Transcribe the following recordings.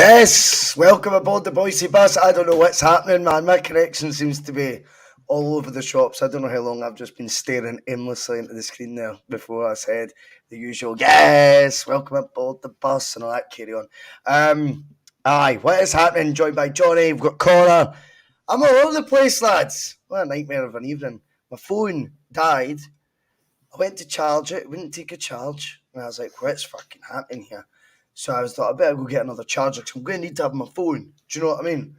Yes, welcome aboard the Boise bus. I don't know what's happening, man. My connection seems to be all over the shops. I don't know how long I've just been staring aimlessly into the screen there before I said the usual, yes, welcome aboard the bus and all that carry on. Aye, what is happening? Joined by Johnny, we've got Connor. I'm all over the place, lads. What a nightmare of an evening. My phone died. I went to charge it. It wouldn't take a charge. And I was like, what's fucking happening here? So I thought, I better go get another charger because I'm going to need to have my phone. Do you know what I mean?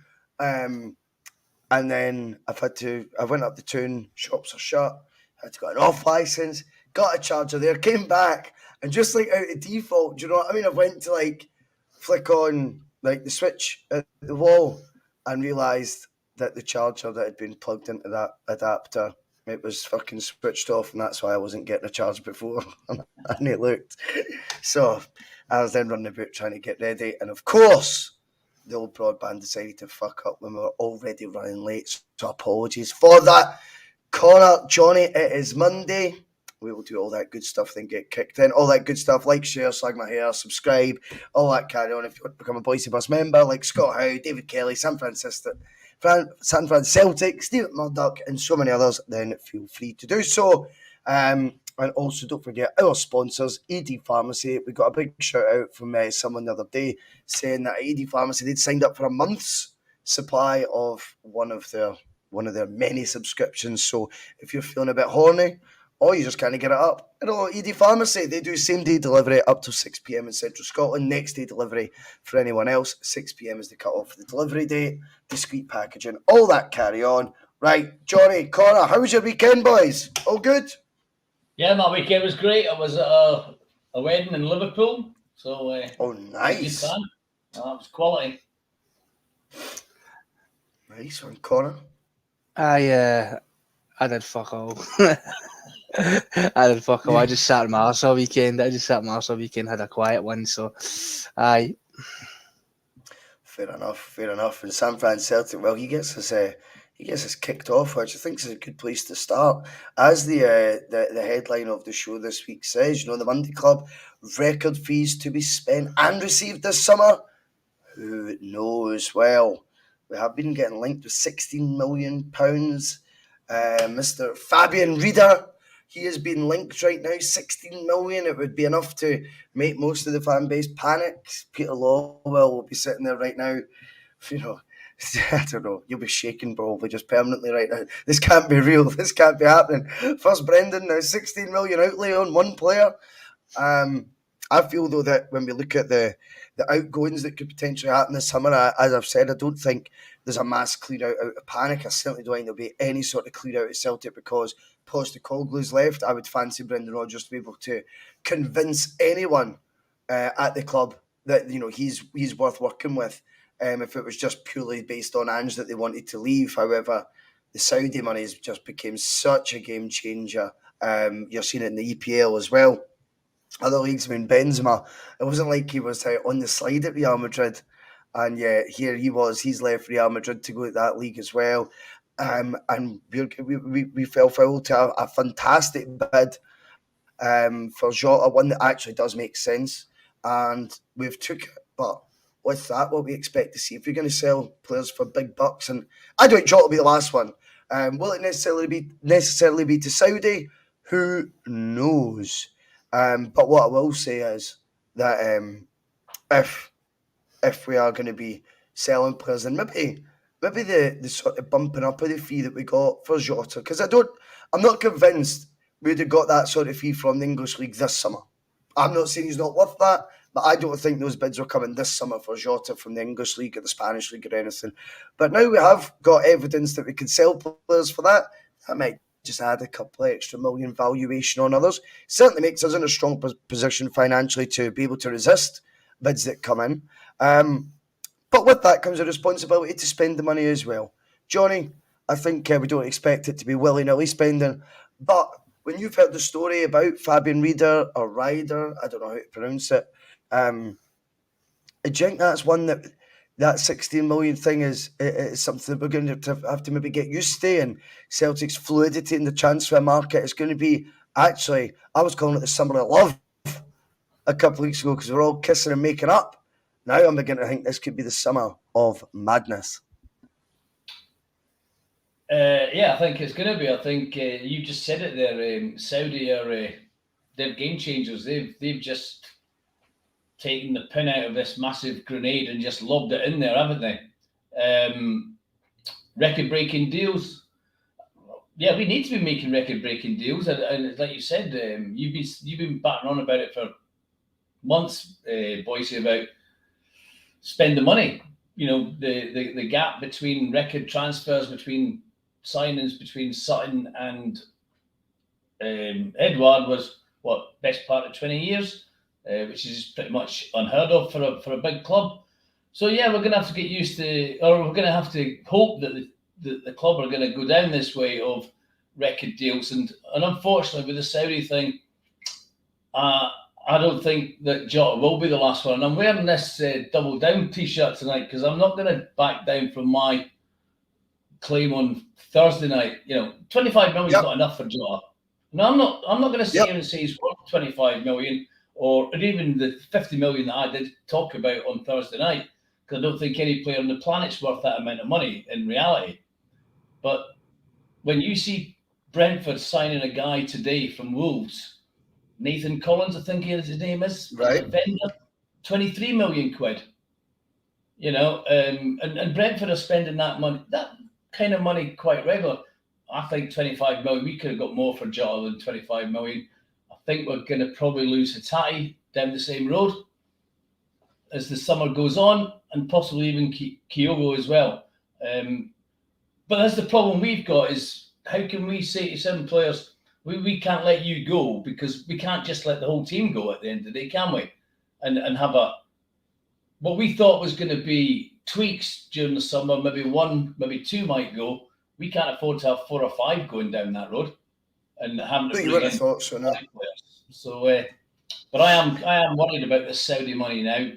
And then I went up the town, shops are shut, had to get an off license, got a charger there, came back, and just like out of default, do you know what I mean? I went to like flick on like the switch at the wall and realised that the charger that had been plugged into that adapter, it was fucking switched off, and that's why I wasn't getting a charge before. And it looked. So I was then running about trying to get ready, and of course, the old broadband decided to fuck up when we were already running late. So apologies for that. Connor, Johnny, it is Monday. We will do all that good stuff, then get kicked in. All that good stuff, like, share, slag my hair, subscribe, all that carry on. If you want to become a Boise Bus member, like Scott Howe, David Kelly, San Fran Celtic, Stephen Murdoch, and so many others, then feel free to do so. And also, don't forget our sponsors, AD Pharmacy. We got a big shout out from someone the other day saying that AD Pharmacy, they'd signed up for a month's supply of one of their many subscriptions. So if you're feeling a bit horny, or you just kind of get it up, AD Pharmacy, they do same day delivery up to 6 p.m. in Central Scotland. Next day delivery for anyone else. 6 p.m. is the cut off for the delivery date. Discreet packaging, all that carry on. Right, Johnny, Connor, how was your weekend, boys? All good? Yeah, my weekend was great. I was at a wedding in Liverpool. So, oh, nice. It was quality. Nice one, Connor. I did fuck all. I did fuck all. I just sat in my arse all weekend. Had a quiet one. So, aye. Fair enough. And San Fran Celtic, well, he gets us kicked off, which I think is a good place to start. As the headline of the show this week says, the Monday Club, record fees to be spent and received this summer. Who knows? Well, we have been getting linked with £16 million. Mr. Fabian Rieder, he has been linked right now, 16 million. It would be enough to make most of the fan base panic. Peter Lawwell will be sitting there right now, I don't know, you'll be shaking probably just permanently right now. This can't be real. This can't be happening. First Brendan, now 16 million outlay on one player. I feel, though, that when we look at the outgoings that could potentially happen this summer, as I've said, I don't think there's a mass clear out of panic. I certainly don't think there'll be any sort of clear out at Celtic because Postecoglou's left. I would fancy Brendan Rodgers to be able to convince anyone at the club that he's worth working with. If it was just purely based on Ange that they wanted to leave. However, the Saudi money has just became such a game changer. You're seeing it in the EPL as well. Other leagues, Benzema, it wasn't like he was on the slide at Real Madrid. And yeah, here he was. He's left Real Madrid to go to that league as well. And we fell foul to a fantastic bid for Jota, one that actually does make sense. And we've took it. But with that, what we expect to see, if you're going to sell players for big bucks, and I don't think Jota will be the last one. Will it necessarily be to Saudi? Who knows? But what I will say is that if we are going to be selling players, and maybe the sort of bumping up of the fee that we got for Jota, because I'm not convinced we'd have got that sort of fee from the English League this summer. I'm not saying he's not worth that, but I don't think those bids were coming this summer for Jota from the English League or the Spanish League or anything. But now we have got evidence that we can sell players for that. That might just add a couple of extra million valuation on others. Certainly makes us in a strong position financially to be able to resist bids that come in. But with that comes a responsibility to spend the money as well. Johnny, I think we don't expect it to be willy-nilly spending, but when you've heard the story about Fabian Rieder or Ryder, I don't know how to pronounce it, I think that's one that 16 million thing is something that we're going to have to maybe get used to, and Celtic's fluidity in the transfer market is going to be, actually, I was calling it the summer of love a couple of weeks ago because we're all kissing and making up. Now I'm beginning to think this could be the summer of madness. Yeah, I think it's going to be. I think you just said it there. Saudi are they're game changers. They've just taken the pin out of this massive grenade and just lobbed it in there, haven't they? Record-breaking deals. Yeah, we need to be making record-breaking deals, and like you said, you've been batting on about it for months, Boise, about spend the money. You know, the gap between record transfers, between signings, between Sutton and Edouard was what, best part of 20 years, which is pretty much unheard of for a big club. So yeah, we're going to have to get used to, or we're going to have to hope that the club are going to go down this way of record deals. And unfortunately, with the Saudi thing, I don't think that Jota will be the last one. And I'm wearing this double down T-shirt tonight because I'm not going to back down from my claim on Thursday night. You know, 25 million is not enough for Jota. No, I'm not going to sit here and say he's worth 25 million or even the 50 million that I did talk about on Thursday night, because I don't think any player on the planet's worth that amount of money in reality. But when you see Brentford signing a guy today from Wolves, Nathan Collins, I think his name is, right? Vendor, 23 million quid. You know, and Brentford are spending that kind of money quite regular. I think 25 million, we could have got more for Jota than 25 million. I think we're going to probably lose Hatate down the same road as the summer goes on, and possibly even Kyogo as well. But that's the problem we've got, is how can we say to 7 players, we can't let you go, because we can't just let the whole team go at the end of the day, can we? And have what we thought was going to be tweaks during the summer, maybe 1, maybe 2 might go. We can't afford to have 4 or 5 going down that road and having to bring in thought so, no. players. So, but I am worried about this Saudi money now.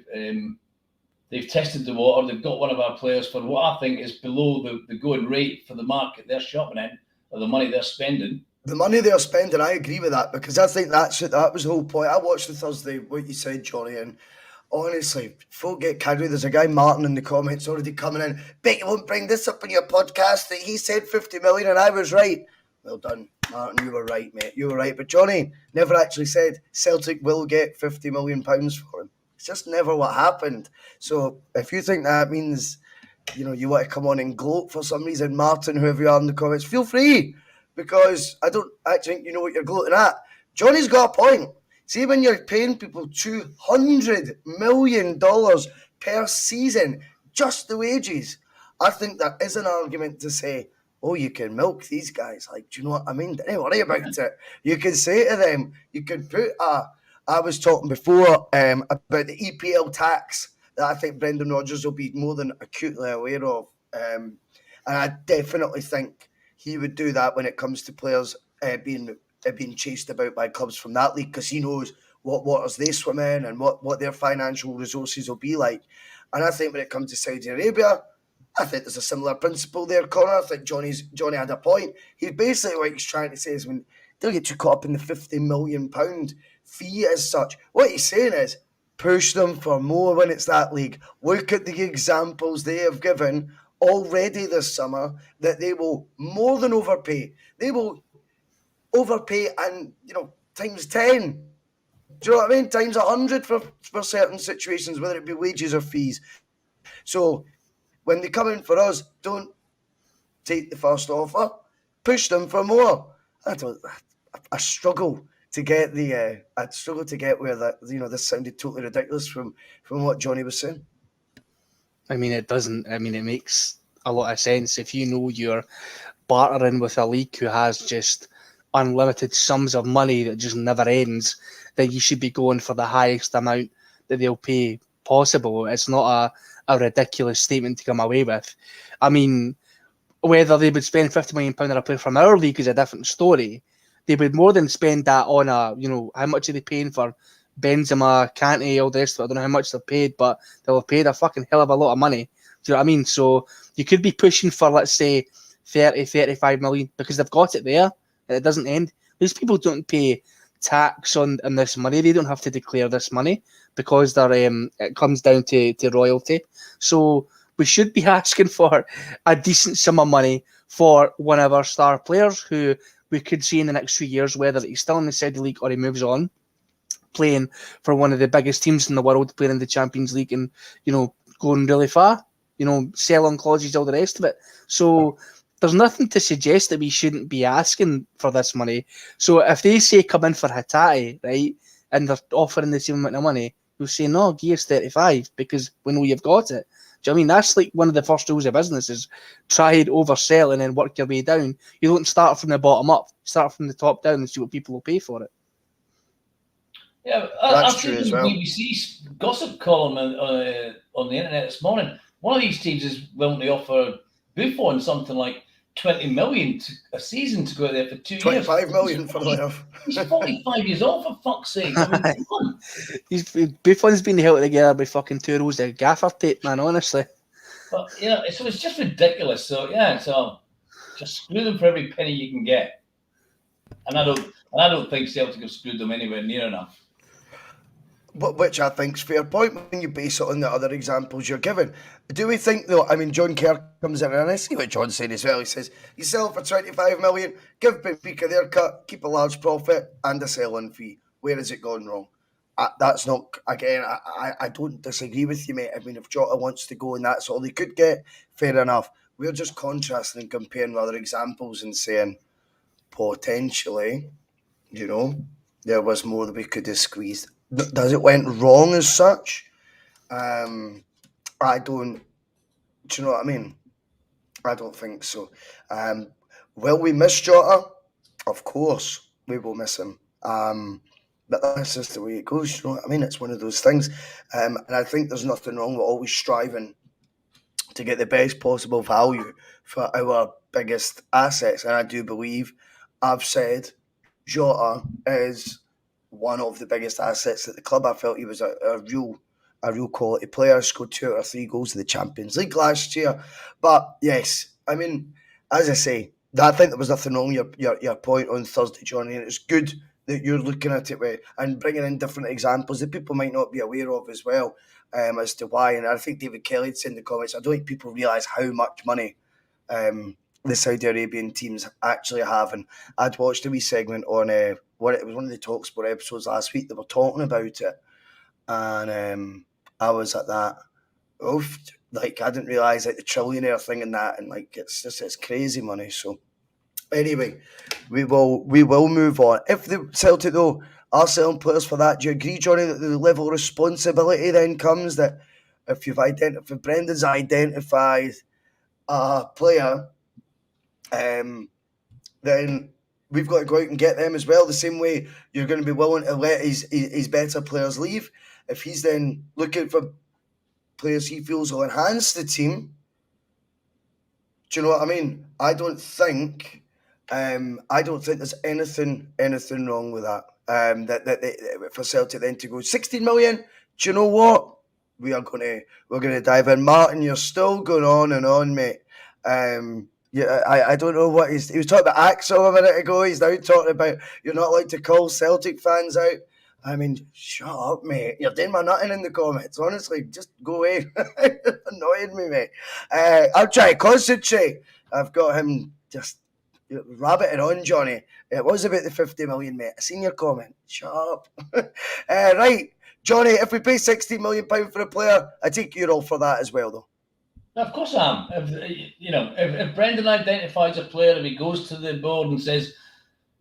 They've tested the water. They've got one of our players for what I think is below the going rate for the market they're shopping in, or the money they're spending. The money they're spending, I agree with that, because I think that was the whole point. I watched the Thursday, what you said, Johnny, and honestly, folk get carried away. There's a guy, Martin, in the comments already coming in. Bet you won't bring this up in your podcast that he said 50 million and I was right. Well done, Martin. You were right, mate. You were right. But Johnny never actually said Celtic will get £50 million for him. It's just never what happened. So if you think that means, you know, you want to come on and gloat for some reason, Martin, whoever you are in the comments, feel free, because I don't actually think you know what you're gloating at. Johnny's got a point. See, when you're paying people $200 million per season, just the wages, I think there is an argument to say, oh, you can milk these guys. Like, do you know what I mean? Don't worry about it. You can say to them, you can put I was talking before about the EPL tax that I think Brendan Rodgers will be more than acutely aware of. And I definitely think he would do that when it comes to players being chased about by clubs from that league, because he knows what waters they swim in and what their financial resources will be like. And I think when it comes to Saudi Arabia, I think there's a similar principle there, Connor. I think Johnny had a point. He's basically what he's trying to say is, when don't get too caught up in the £50 million fee as such. What he's saying is, push them for more when it's that league. Look at the examples they have given already this summer, that they will more than overpay. They will overpay and, you know, times 10. Do you know what I mean? Times 100 for certain situations, whether it be wages or fees. So when they come in for us, don't take the first offer. Push them for more. I struggle to get where that, you know, this sounded totally ridiculous from what Johnny was saying. I mean, it doesn't. I mean, it makes a lot of sense. If you know you're bartering with a league who has just unlimited sums of money that just never ends, then you should be going for the highest amount that they'll pay possible. It's not a ridiculous statement to come away with. I mean, whether they would spend £50 million on a player from our league is a different story. They would more than spend that on how much are they paying for Benzema, Kante, all this. I don't know how much they've paid, but they'll have paid a fucking hell of a lot of money. Do you know what I mean? So you could be pushing for, let's say, 30, 35 million, because they've got it there and it doesn't end. These people don't pay tax on this money. They don't have to declare this money because they're it comes down to royalty. So we should be asking for a decent sum of money for one of our star players who we could see in the next few years, whether he's still in the Saudi League or he moves on, playing for one of the biggest teams in the world, playing in the Champions League and, going really far, sell-on clauses, all the rest of it. So there's nothing to suggest that we shouldn't be asking for this money. So if they say come in for Hatate, right, and they're offering the same amount of money, we'll say, no, give us 35 because we know you've got it. Do you know what I mean? That's like one of the first rules of business is try and oversell and then work your way down. You don't start from the bottom up, start from the top down and see what people will pay for it. Yeah, That's I've true seen as the well. BBC gossip column on the internet this morning. One of these teams is willing to offer Buffon something like 20 million a season to go there for 2 years. 25 million for enough. He's 45 years old, for fuck's sake. I mean, come on. Buffon's been held together by fucking 2 rows of gaffer tape, man, honestly. But, so it's just ridiculous. So, just screw them for every penny you can get. And I don't think Celtic have screwed them anywhere near enough. But which I think's fair point when you base it on the other examples you're giving. Do we think though? I mean, John Kerr comes in and I see what John's saying as well. He says you sell for 25 million, give Benfica their cut, keep a large profit and a sell-in fee. Where has it gone wrong? That's not again. I don't disagree with you, mate. I mean, if Jota wants to go and that's all he could get, fair enough. We're just contrasting and comparing with other examples and saying potentially, there was more that we could have squeezed. Does it went wrong as such? I don't. Do you know what I mean? I don't think so. Will we miss Jota? Of course, we will miss him. But that's just the way it goes. You know what I mean? It's one of those things. And I think there's nothing wrong with always striving to get the best possible value for our biggest assets. And I do believe I've said Jota is one of the biggest assets at the club. I felt he was a real quality player. Scored 2 or 3 goals in the Champions League last year. But yes, I mean, as I say, I think there was nothing wrong with your point on Thursday, Johnny, and it's good that you're looking at it with and bringing in different examples that people might not be aware of as well, as to why. And I think David Kelly said in the comments, I don't think people realise how much money the Saudi Arabian teams actually have. And I'd watched a wee segment on it was one of the TalkSport episodes last week. They were talking about it, and I was at that. Oof, like I didn't realise like the trillionaire thing and that, and like it's crazy money. So anyway, we will move on. If the Celtic though are selling players for that, do you agree, Johnny, that the level of responsibility then comes that if Brendan's identified a player, then we've got to go out and get them as well. The same way you're going to be willing to let his better players leave. If he's then looking for players he feels will enhance the team, do you know what I mean? I don't think there's anything wrong with that. That for Celtic then to go 16 million. Do you know what? We're gonna dive in. Martin, you're still going on and on, mate. Yeah, I don't know what he was talking about Axel a minute ago. He's now talking about you're not allowed to call Celtic fans out. I mean, shut up, mate. You're doing my nothing in the comments. Honestly, just go away. Annoying me, mate. I'll try to concentrate. I've got him just rabbiting on, Johnny. It was about the 50 million, mate. I seen your comment. Shut up. Right, Johnny, if we pay £60 million for a player, I take you're all for that as well, though. Of course I am. If Brendan identifies a player, if he goes to the board and says,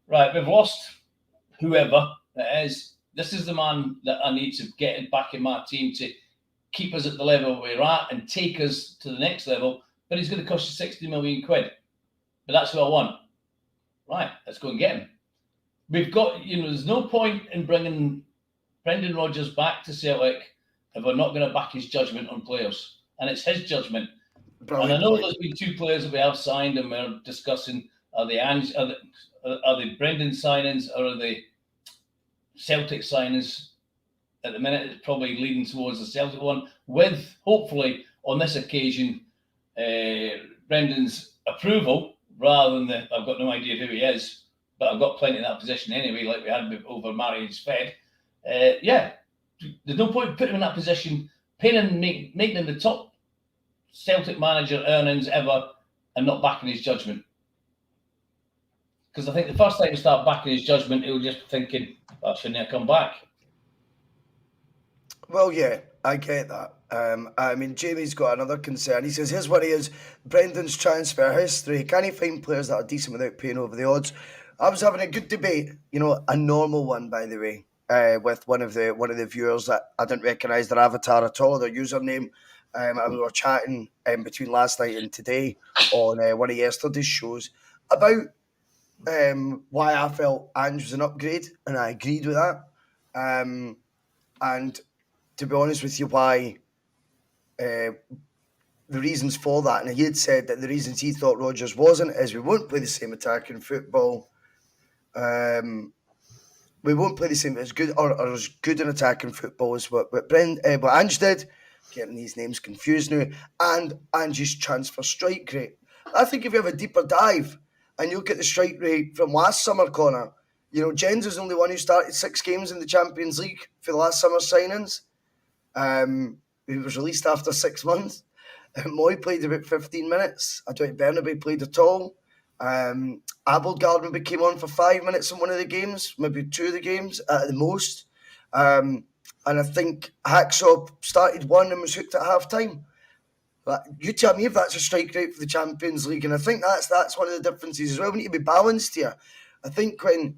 right, we've lost whoever it is, this is the man that I need to get back in my team to keep us at the level we're at and take us to the next level, but he's going to cost you 60 million quid. But that's who I want. Right, let's go and get him. We've got, there's no point in bringing Brendan Rodgers back to Celtic if we're not going to back his judgment on players. And it's his judgment. Brilliant. And I know there's been 2 players that we have signed and we're discussing, are they Brendan signings or are they Celtic signings? At the minute, it's probably leading towards the Celtic one, with hopefully on this occasion Brendan's approval rather than I've got no idea who he is. but I've got plenty in that position anyway, like we had over Marius Fed. There's no point putting him in that position, paying him, making him the top Celtic manager earnings ever, and not backing his judgment. Because I think the first time he start backing his judgment, he'll just be thinking, "I shouldn't have come back." Well, yeah, I get that. I mean, Jamie's got another concern. He says his worry is Brendan's transfer history. Can he find players that are decent without paying over the odds? I was having a good debate, a normal one, by the way, with one of the viewers that I didn't recognise their avatar at all, their username. And we were chatting between last night and today on one of yesterday's shows about why I felt Ange was an upgrade, and I agreed with that. And to be honest with you, why the reasons for that, and he had said that the reasons he thought Rodgers wasn't is we won't play the same attacking football. We won't play the same as good or as good an attacking football as what Ange did. Getting these names confused now, and Ange's transfer strike rate. I think if you have a deeper dive and you look at the strike rate from last summer, Connor, Jens is the only one who started 6 games in the Champions League for the last summer signings. He was released after 6 months. Moy played about 15 minutes. I don't think Bernabei played at all. Abelgard maybe came on for 5 minutes in one of the games, maybe 2 of the games at the most. And I think Hacksaw started 1 and was hooked at half time. You tell me if that's a strike rate for the Champions League, and I think that's one of the differences as well. We need to be balanced here. I think when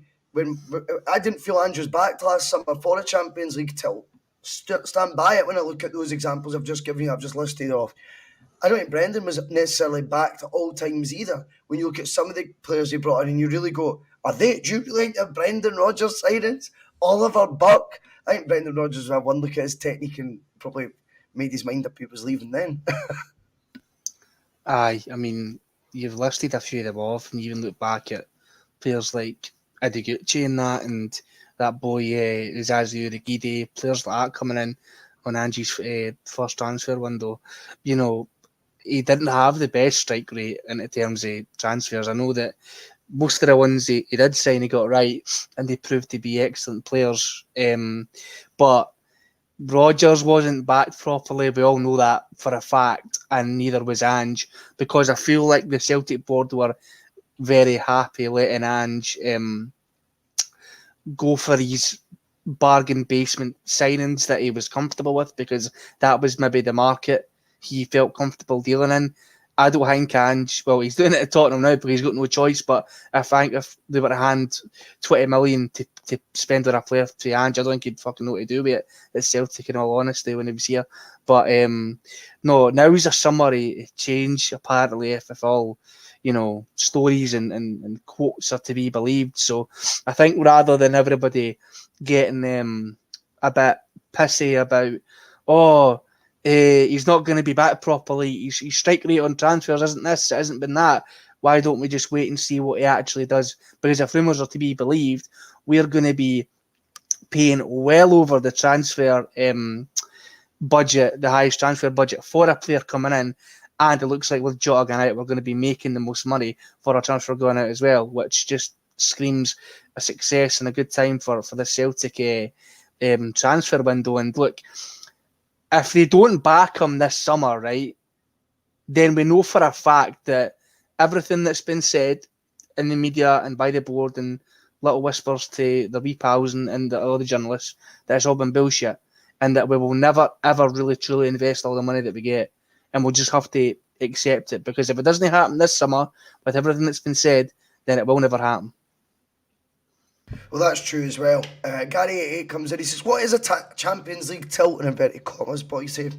I didn't feel Ange was back last summer for a Champions League tilt, stand by it when I look at those examples I've just given you, I've just listed off. I don't think Brendan was necessarily back at all times either. When you look at some of the players he brought in and you really go, do you really think they're Brendan Rodgers signings? Oliver Burke? I think Brendan Rodgers would have one look at his technique and probably made his mind up he was leaving then. Aye, I mean, you've listed a few of them off, and you even look back at players like Ideguchi and that boy Izazu Rigide, players like that coming in on Angie's first transfer window. He didn't have the best strike rate in terms of transfers. I know that most of the ones he did sign, he got right, and they proved to be excellent players. But Rodgers wasn't backed properly. We all know that for a fact, and neither was Ange, because I feel like the Celtic board were very happy letting Ange go for these bargain basement signings that he was comfortable with, because that was maybe the market he felt comfortable dealing in. I don't think Ange, well, he's doing it at Tottenham now because he's got no choice, but I think if they were to hand 20 million to spend on a player to Ange, I don't think he'd fucking know what to do with it at Celtic, in all honesty, when he was here. But no, now is a summary change, apparently, if all, stories and quotes are to be believed. So I think rather than everybody getting a bit pissy about, he's not going to be back properly, his strike rate on transfers isn't this, it hasn't been that, why don't we just wait and see what he actually does? Because if rumours are to be believed, we're going to be paying well over the transfer budget, the highest transfer budget for a player coming in, and it looks like with Jota going out, we're going to be making the most money for a transfer going out as well, which just screams a success and a good time for the Celtic transfer window. And look, if they don't back him this summer, right, then we know for a fact that everything that's been said in the media and by the board and little whispers to the wee pals and the other journalists, that it's all been bullshit, and that we will never, ever really truly invest all the money that we get, and we'll just have to accept it, because if it doesn't happen this summer with everything that's been said, then it will never happen. Well, that's true as well. Gary88 comes in. He says, what is a Champions League tilt in inverted commas, Boise?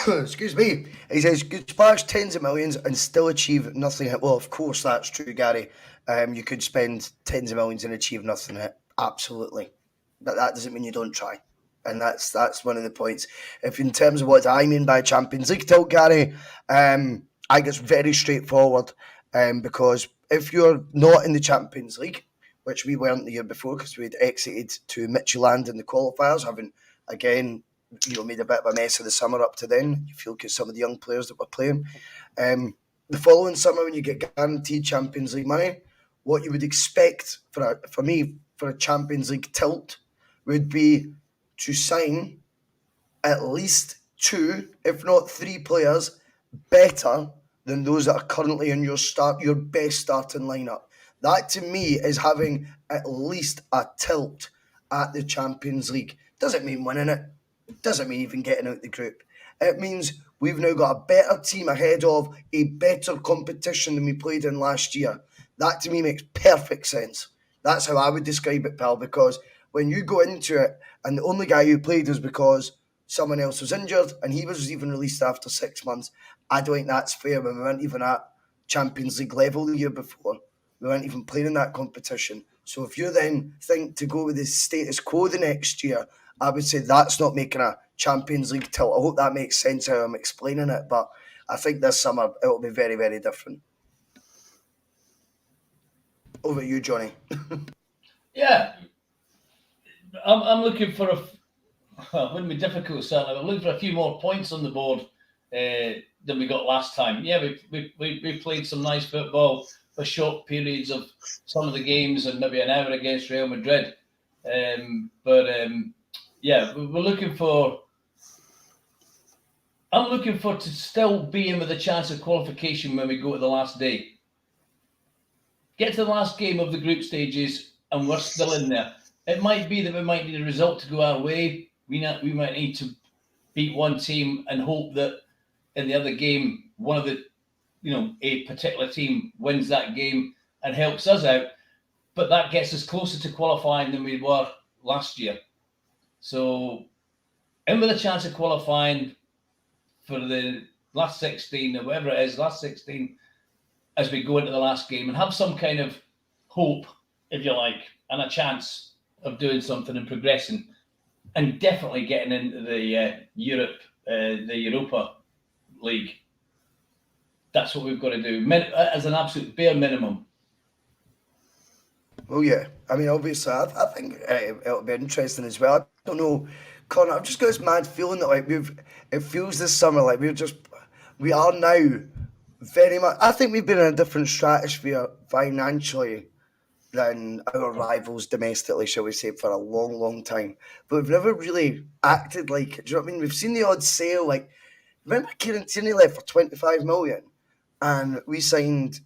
Excuse me. He says, could splash tens of millions and still achieve nothing. Well, of course, that's true, Gary. You could spend tens of millions and achieve nothing. Absolutely. But that doesn't mean you don't try. And that's one of the points. If in terms of what I mean by Champions League tilt, Gary, I think it's very straightforward. Because if you're not in the Champions League, which we weren't the year before because we'd exited to Midtjylland in the qualifiers, having, again, made a bit of a mess of the summer up to then. You feel at some of the young players that were playing. The following summer, when you get guaranteed Champions League money, what you would expect for a Champions League tilt would be to sign at least 2, if not 3 players better than those that are currently in your best starting lineup. That to me is having at least a tilt at the Champions League. Doesn't mean winning it. Doesn't mean even getting out the group. It means we've now got a better team ahead of a better competition than we played in last year. That to me makes perfect sense. That's how I would describe it, pal, because when you go into it and the only guy who played was because someone else was injured and he was even released after 6 months, I don't think that's fair when we weren't even at Champions League level the year before. We weren't even playing in that competition. So if you then think to go with the status quo the next year, I would say that's not making a Champions League tilt. I hope that makes sense how I'm explaining it, but I think this summer it will be very, very different. Over to you, Johnny. Yeah, I'm looking for it wouldn't be difficult, certainly. I'm looking for a few more points on the board than we got last time. Yeah, we played some nice football for short periods of some of the games and maybe an hour against Real Madrid. Yeah, we're looking for. I'm looking for to still be in with a chance of qualification when we go to the last day. Get to the last game of the group stages, and we're still in there. It might be that we might need a result to go our way. We might need to beat one team and hope that in the other game, one of the, a particular team wins that game and helps us out. But that gets us closer to qualifying than we were last year. So, in with a chance of qualifying for the last 16 or whatever it is, last 16, as we go into the last game and have some kind of hope, if you like, and a chance of doing something and progressing, and definitely getting into the Europa League. That's what we've got to do as an absolute bare minimum. Well, yeah. I mean, obviously, I think it'll be interesting as well. I don't know, Connor. I've just got this mad feeling that it feels this summer like we are now very much. I think we've been in a different stratosphere financially than our rivals domestically, shall we say, for a long, long time. But we've never really acted like it. Do you know what I mean? We've seen the odd sale. Like, remember Kieran Tierney left for 25 million, and we signed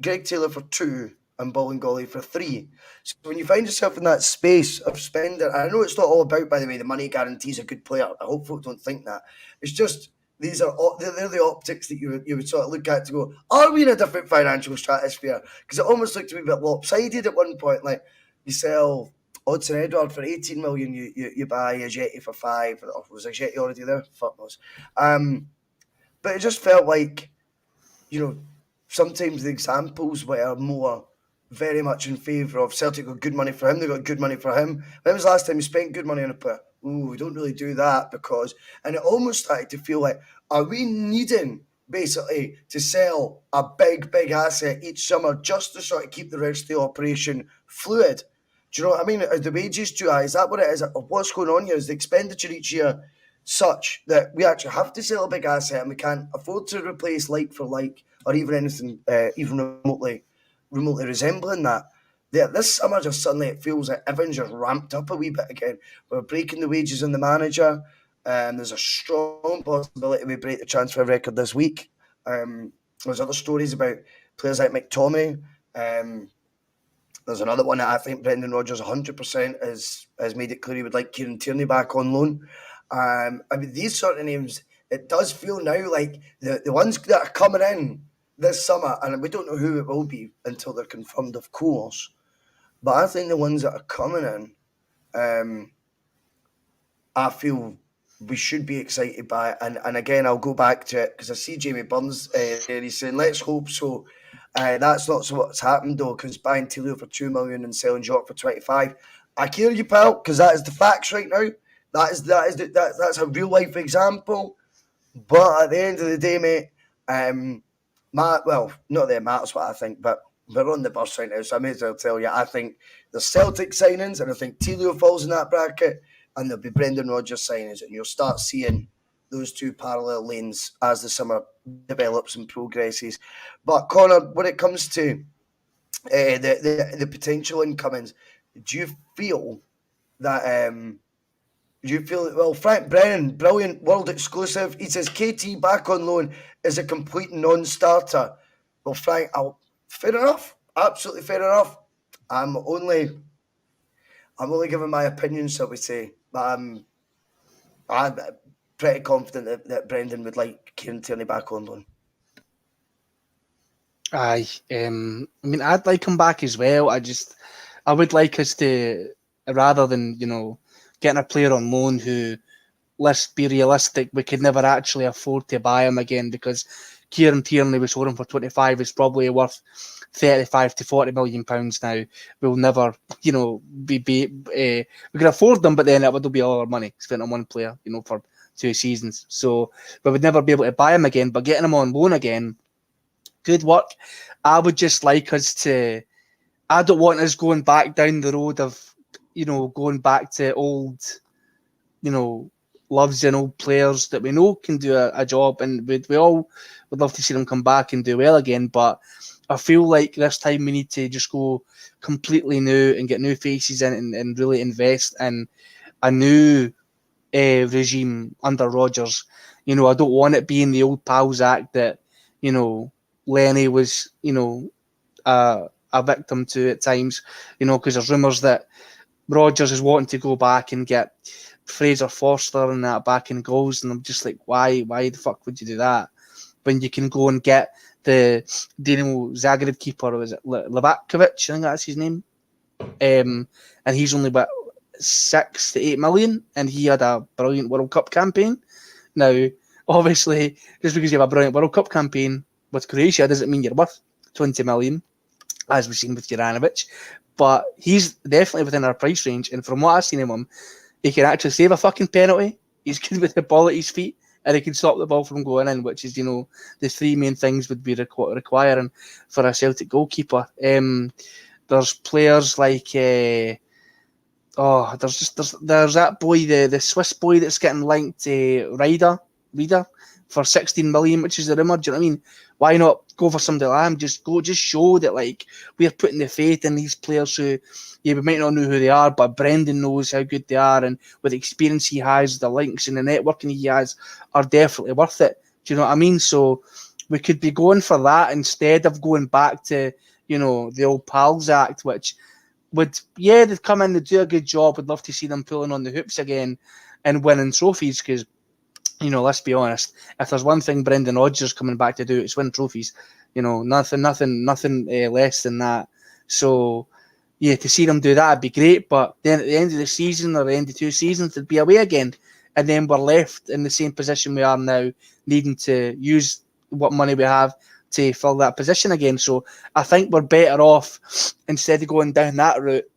Greg Taylor for 2 and Bolingoli for 3. So when you find yourself in that space of spending, I know it's not all about, by the way, the money guarantees a good player. I hope folk don't think that. It's just they're the optics that you would sort of look at to go, are we in a different financial stratosphere? Because it almost looked to be a bit lopsided at one point. Like you sell Odson Edward for 18 million, you buy a Jetty for 5. Or was a Jetty already there? Fuck knows. But it just felt like, sometimes the examples were more very much in favour of Celtic got good money for him, they got good money for him. When was the last time you spent good money on a player? Ooh, we don't really do that because... And it almost started to feel like, are we needing, basically, to sell a big, big asset each summer just to sort of keep the rest of the operation fluid? Do you know what I mean? Are the wages too high? Is that what it is? What's going on here? Is the expenditure each year such that we actually have to sell a big asset and we can't afford to replace like for like or even anything even remotely resembling that? Yeah, this summer just suddenly it feels like everyone's just ramped up a wee bit again. We're breaking the wages on the manager. There's a strong possibility we break the transfer record this week. There's other stories about players like McTominay. There's another one that I think Brendan Rodgers 100% has made it clear he would like Kieran Tierney back on loan. I mean, these sort of names, it does feel now like the ones that are coming in this summer, and we don't know who it will be until they're confirmed, of course, but I think the ones that are coming in, I feel we should be excited by it. And again, I'll go back to it because I see Jamie Burns there. He's saying, let's hope so. That's not so what's happened though, because buying Tilio for 2 million and selling Jota for 25. I hear you, pal, because that is the facts right now. That's a real life example. But at the end of the day, mate, not that it matters what I think, but we're on the bus right now, so I may as well tell you, I think the Celtic signings, and I think Tilio falls in that bracket, and there'll be Brendan Rodgers signings, and you'll start seeing those two parallel lanes as the summer develops and progresses. But Connor, when it comes to the potential incomings. Do you feel that? Do you feel well? Frank Brennan, brilliant world exclusive. He says KT back on loan is a complete non-starter. Well, Frank, fair enough. Absolutely fair enough. I'm only giving my opinion, shall we say. But I'm pretty confident that Brendan would like Kieran Tierney back on loan. Aye, I mean, I'd like him back as well. I would like us to, rather than getting a player on loan who, let's be realistic, we could never actually afford to buy him again, because Kieran Tierney was sold him for 25 is probably worth 35 to 40 million pounds now. We'll never, we can afford them, but then it would be all our money spent on one player, for 2 seasons. So we would never be able to buy him again. But getting him on loan again, good work. I would just like us to. I don't want us going back down the road of, going back to old, loves and old players that we know can do a job, and we all would love to see them come back and do well again. But I feel like this time we need to just go completely new and get new faces in, and really invest in a new regime under Rodgers. I don't want it being the old pals act that Lenny was a victim to at times. Because there's rumours that Rodgers is wanting to go back and get Fraser Forster and that back in goals, and I'm just like, why the fuck would you do that when you can go and get the Dinamo Zagreb keeper? Was it Levakovic? I think that's his name. And he's only about 6 to 8 million, and he had a brilliant World Cup campaign. Now, obviously, just because you have a brilliant World Cup campaign with Croatia doesn't mean you're worth 20 million, as we've seen with Juranovic. But he's definitely within our price range, and from what I've seen of him, he can actually save a fucking penalty. He's good with the ball at his feet, and he can stop the ball from going in, which is, the 3 main things would be requiring for a Celtic goalkeeper. There's players like there's that boy, the Swiss boy that's getting linked to Reader for 16 million, which is the rumour. Do you know what I mean? Why not go for somebody like him? Just show that we're putting the faith in these players who, we might not know who they are, but Brendan knows how good they are, and with the experience he has, the links and the networking he has are definitely worth it. Do you know what I mean? So we could be going for that instead of going back to, the old pals act, which they'd come in, they'd do a good job. I'd love to see them pulling on the hoops again and winning trophies, because let's be honest, if there's one thing Brendan Rodgers coming back to do, it's win trophies. Nothing less than that. So, to see them do that would be great. But then at the end of the season, or the end of 2 seasons, they'd be away again. And then we're left in the same position we are now, needing to use what money we have to fill that position again. So I think we're better off, instead of going down that route,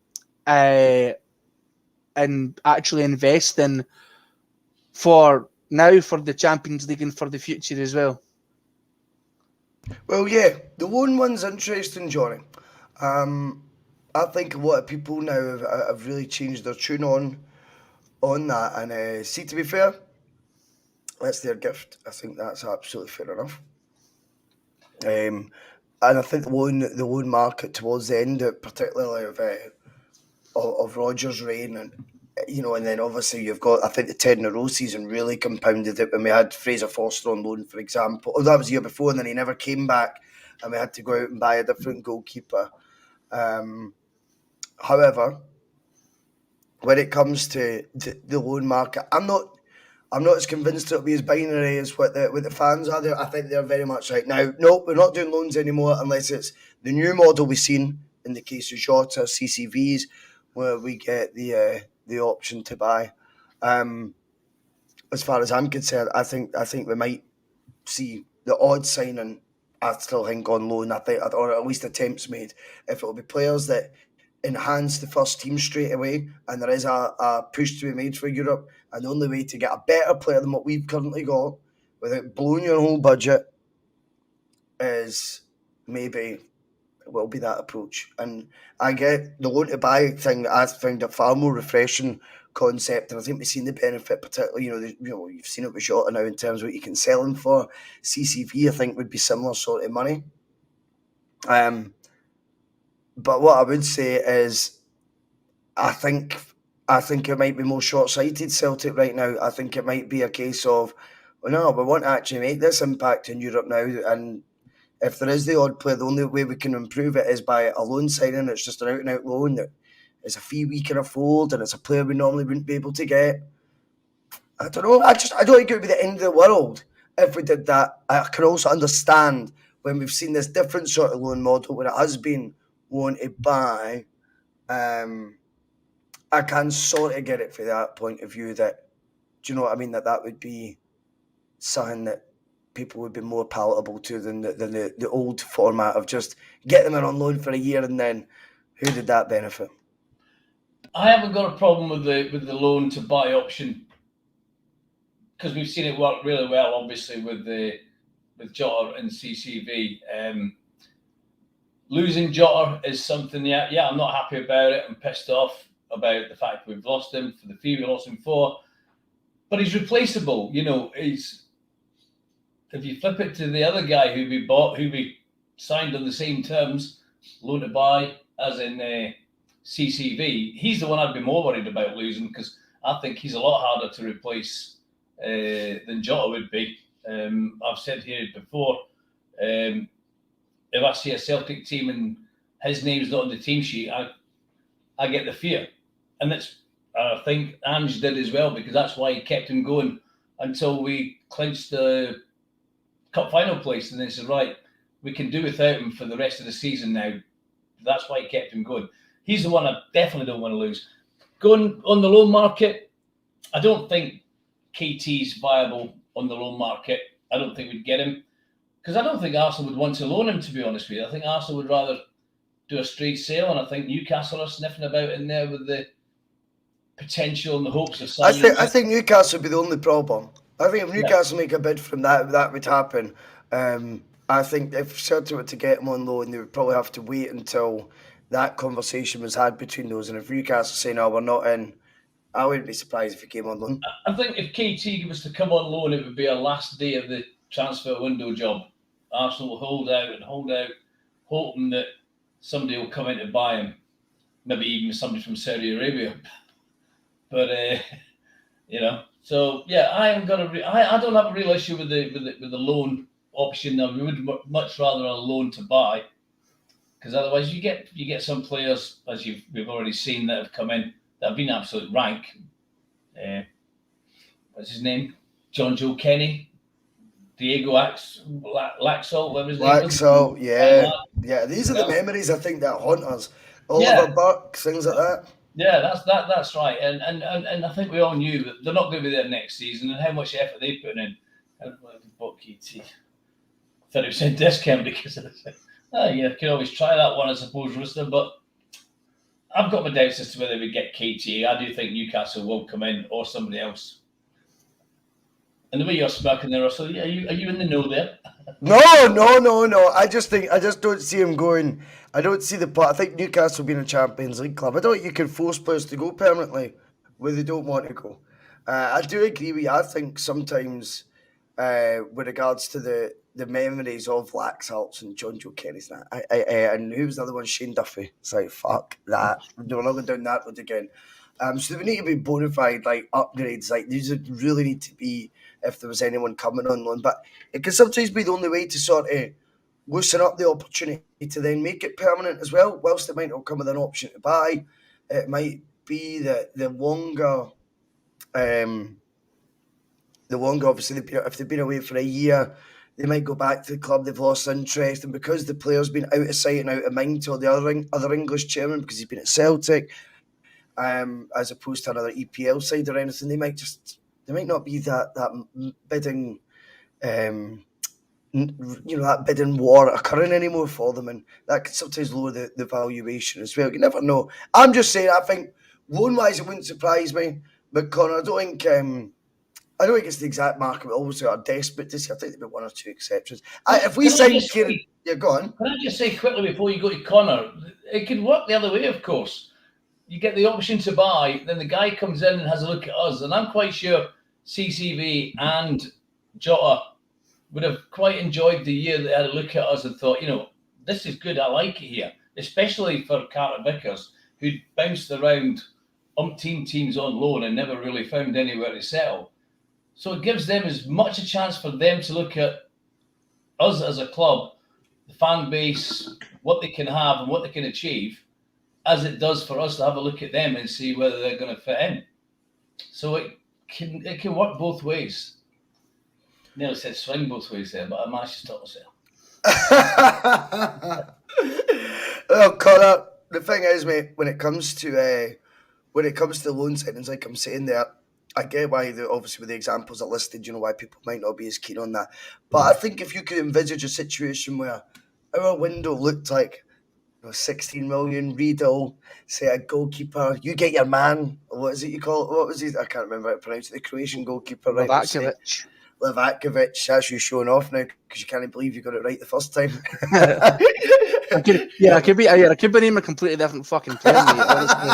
and actually investing for now, for the Champions League and for the future as well. Well, yeah, the loan one's interesting, Johnny. I think a lot of people now have really changed their tune on that. And see, to be fair, that's their gift. I think that's absolutely fair enough. And I think the loan market towards the end, particularly of Rodgers' reign, and and then obviously you've got, I think the 10 in a row season really compounded it when we had Fraser Forster on loan, for example. Oh, that was the year before, and then he never came back, and we had to go out and buy a different goalkeeper. However, when it comes to the loan market, I'm not as convinced it'll be as binary as what the fans are there. I think they're very much like, now, no, we're not doing loans anymore unless it's the new model we've seen in the case of Jota, CCVs, where we get the option to buy. As far as I'm concerned, I think we might see the odd signing, I still think, on loan. I think, or at least attempts made, if it'll be players that enhance the first team straight away, and there is a push to be made for Europe, and the only way to get a better player than what we've currently got without blowing your whole budget is maybe will be that approach. And I get the loan to buy thing. I found a far more refreshing concept, and I think we've seen the benefit, particularly you've seen it with Jota now in terms of what you can sell him for. CCV, I think, would be similar sort of money. But what I would say is, I think it might be more short-sighted Celtic right now. I think it might be a case of, well, no, we want to actually make this impact in Europe now, and if there is the odd player, the only way we can improve it is by a loan signing. It's just an out-and-out loan that is a fee we can afford, and it's a player we normally wouldn't be able to get. I don't know. I don't think it would be the end of the world if we did that. I can also understand when we've seen this different sort of loan model when it has been wanted by. I can sort of get it from that point of view. That, do you know what I mean? That would be something that people would be more palatable to than the old format of just get them in on loan for a year and then who did that benefit? I haven't got a problem with the loan to buy option because we've seen it work really well, obviously with Jota and CCV. Losing Jota is something. Yeah, I'm not happy about it. I'm pissed off about the fact we've lost him for the fee we lost him for, but he's replaceable. You know, he's. If you flip it to the other guy who we signed on the same terms, loan to buy, as in CCV, he's the one I'd be more worried about losing because I think he's a lot harder to replace than Jota would be. I've said here before, if I see a Celtic team and his name's not on the team sheet, I get the fear. And I think Ange did as well, because that's why he kept him going until we clinched the cup final place. And then said, right, we can do without him for the rest of the season now. That's why he kept him going. He's the one I definitely don't want to lose. Going on the loan market, I don't think KT's viable on the loan market. I don't think we'd get him because I don't think Arsenal would want to loan him, to be honest with you. I think Arsenal would rather do a straight sale, and I think Newcastle are sniffing about in there with the potential and the hopes of signing. I think Newcastle would be the only problem. I think if Newcastle make a bid from that would happen. I think if Celtic were to get him on loan, they would probably have to wait until that conversation was had between those. And if Newcastle say, no, we're not in, I wouldn't be surprised if he came on loan. I think if KT was to come on loan, it would be a last day of the transfer window job. Arsenal will hold out, hoping that somebody will come in to buy him. Maybe even somebody from Saudi Arabia. But so yeah, I don't have a real issue with the loan option. We would much rather a loan to buy, because otherwise you get some players, as we've already seen, that have come in that have been absolute rank. What's his name? John Joe Kenny, Diego Laxalt, whatever his name is. Laxalt, yeah. These are the memories I think that haunt us. Oliver Burke, things like that. Yeah, that's right, and I think we all knew that they're not going to be there next season, and how much effort they put in. How bought KT 30% discount because of this. You can always try that one, I suppose, Rooster. But I've got my doubts as to whether we get KT. I do think Newcastle will come in, or somebody else. And the way you're smirking there, Russell, are you in the know there? No. I just don't see him going. I don't see the part. I think Newcastle being a Champions League club, I don't think you can force players to go permanently where they don't want to go. I do agree with you. I think sometimes with regards to the memories of Laxalt and John Joe Kenny's and who was the other one? Shane Duffy. It's like, fuck that. We're not going down that road again. So we need to be bona fide upgrades. These would really need to be if there was anyone coming on loan. But it can sometimes be the only way to sort of loosen up the opportunity to then make it permanent as well. Whilst it might not come with an option to buy, it might be that the longer obviously if they've been away for a year, they might go back to the club, they've lost interest, and because the player's been out of sight and out of mind to the other English chairman because he's been at Celtic, as opposed to another EPL side or anything, they might not be that bidding that bidding war occurring anymore for them, and that can sometimes lower the valuation as well. You never know. I'm just saying, I think loan wise it wouldn't surprise me, but Connor, I don't think it's the exact market. We always are desperate to see. I think there'll be one or two exceptions. If we sign Kieran, go on. Can I just say quickly before you go to Connor, it could work the other way, of course. You get the option to buy, then the guy comes in and has a look at us, and I'm quite sure CCV and Jota would have quite enjoyed the year they had a look at us and thought, this is good, I like it here. especially for Carter Vickers, who bounced around umpteen teams on loan and never really found anywhere to settle. So it gives them as much a chance for them to look at us as a club, the fan base, what they can have and what they can achieve, as it does for us to have a look at them and see whether they're going to fit in. So it can work both ways. Nearly said swing both ways there, but I managed to stop myself. Well, Connor, the thing is, mate, when it comes to loan signings, like I'm saying there, I get why, obviously, with the examples I listed, why people might not be as keen on that. But I think if you could envisage a situation where our window looked like 16 million, Riedel, say a goalkeeper, you get your man, what is it you call it? What was he? I can't remember how to pronounce it. The Croatian goalkeeper, right? Livakovic, that's you showing off now because you can't believe you got it right the first time. I could be naming a completely different fucking player, mate, honestly.